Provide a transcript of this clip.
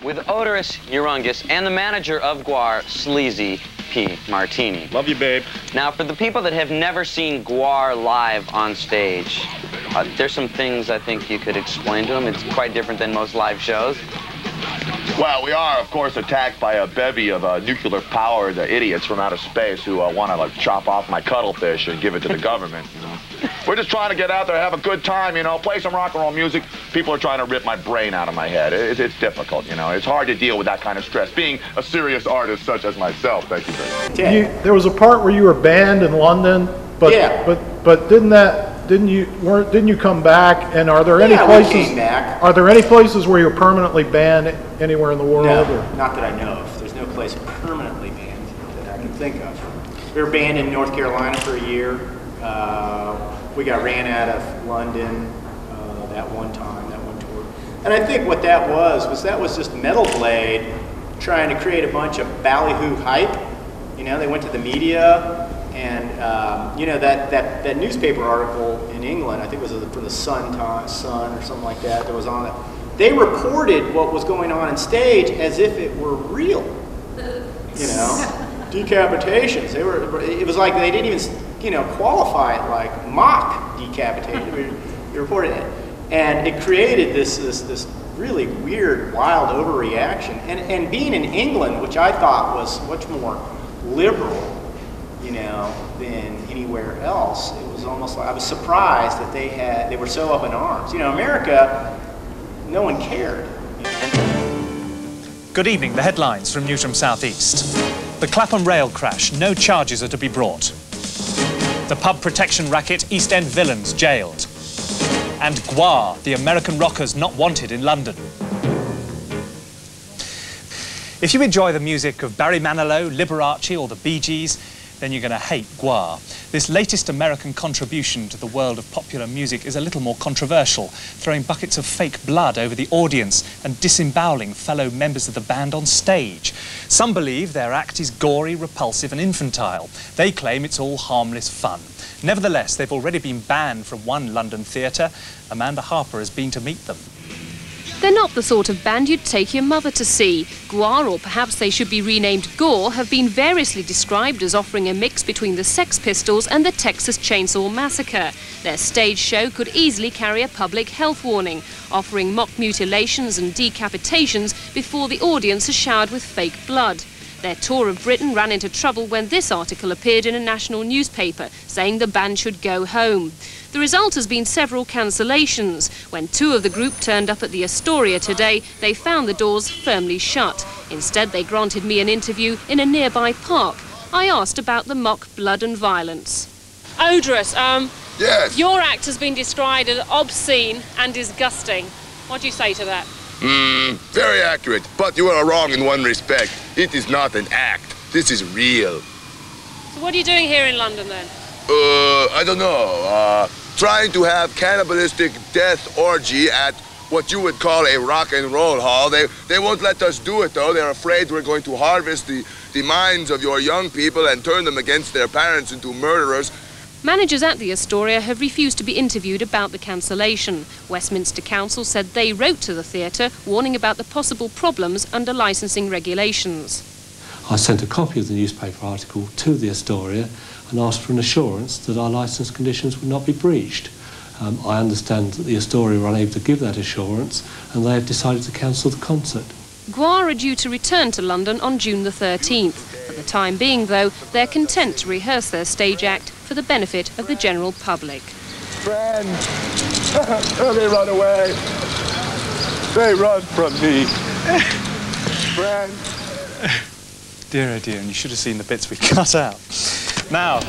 with Odorous Urungus and the manager of GWAR, Sleazy P. Martini. Love you, babe. Now, for the people that have never seen GWAR live on stage, there's some things I think you could explain to them. It's quite different than most live shows. Well, we are, of course, attacked by a bevy of nuclear-powered idiots from outer space who want to, like, chop off my cuttlefish and give it to the government, you know. We're just trying to get out there, have a good time, you know, play some rock and roll music. People are trying to rip my brain out of my head. It's difficult, you know. It's hard to deal with that kind of stress, being a serious artist such as myself. Thank you very much. There was a part where you were banned in London, but but didn't you come back? And are there any places? We came back. Are there any places where you're permanently banned anywhere in the world? No, or? not that I know of. There's no place permanently banned that I can think of. We were banned in North Carolina for a year. We got ran out of London that one time, that one tour. And I think what that was just Metal Blade trying to create a bunch of ballyhoo hype. You know, they went to the media, and you know, that newspaper article in England, I think it was from the Sun or something like that, that was on it. They reported what was going on stage as if it were real. You know, decapitations. It was like they didn't even, you know, qualify it like mock decapitation. They reported it, and it created this really weird, wild overreaction. And being in England, which I thought was much more liberal, you know, than anywhere else, it was almost like I was surprised that they were so up in arms. You know, America, no one cared. Good evening. The headlines from Newsroom Southeast. The Clapham rail crash. No charges are to be brought. The pub protection racket East End villains jailed. And GWAR, the American rockers not wanted in London. If you enjoy the music of Barry Manilow, Liberace or the Bee Gees, then you're going to hate GWAR. This latest American contribution to the world of popular music is a little more controversial, throwing buckets of fake blood over the audience and disemboweling fellow members of the band on stage. Some believe their act is gory, repulsive and infantile. They claim it's all harmless fun. Nevertheless, they've already been banned from one London theatre. Amanda Harper has been to meet them. They're not the sort of band you'd take your mother to see. GWAR, or perhaps they should be renamed GWAR, have been variously described as offering a mix between the Sex Pistols and the Texas Chainsaw Massacre. Their stage show could easily carry a public health warning, offering mock mutilations and decapitations before the audience is showered with fake blood. Their tour of Britain ran into trouble when this article appeared in a national newspaper, saying the band should go home. The result has been several cancellations. When two of the group turned up at the Astoria today, they found the doors firmly shut. Instead, they granted me an interview in a nearby park. I asked about the mock blood and violence. Odorous, yes. Your act has been described as obscene and disgusting. What do you say to that? Very accurate, but you are wrong in one respect. It is not an act. This is real. So what are you doing here in London then? I don't know. Trying to have cannibalistic death orgy at what you would call a rock and roll hall. They won't let us do it, though. They're afraid we're going to harvest the minds of your young people and turn them against their parents into murderers. Managers at the Astoria have refused to be interviewed about the cancellation. Westminster Council said they wrote to the theatre warning about the possible problems under licensing regulations. I sent a copy of the newspaper article to the Astoria and asked for an assurance that our licence conditions would not be breached. I understand that the Astoria were unable to give that assurance and they have decided to cancel the concert. GWAR are due to return to London on June the 13th. For the time being, though, they're content to rehearse their stage act for the benefit of the general public. Friend, they run away. They run from me. Friend. Dear, oh dear, and you should have seen the bits we cut out. Now.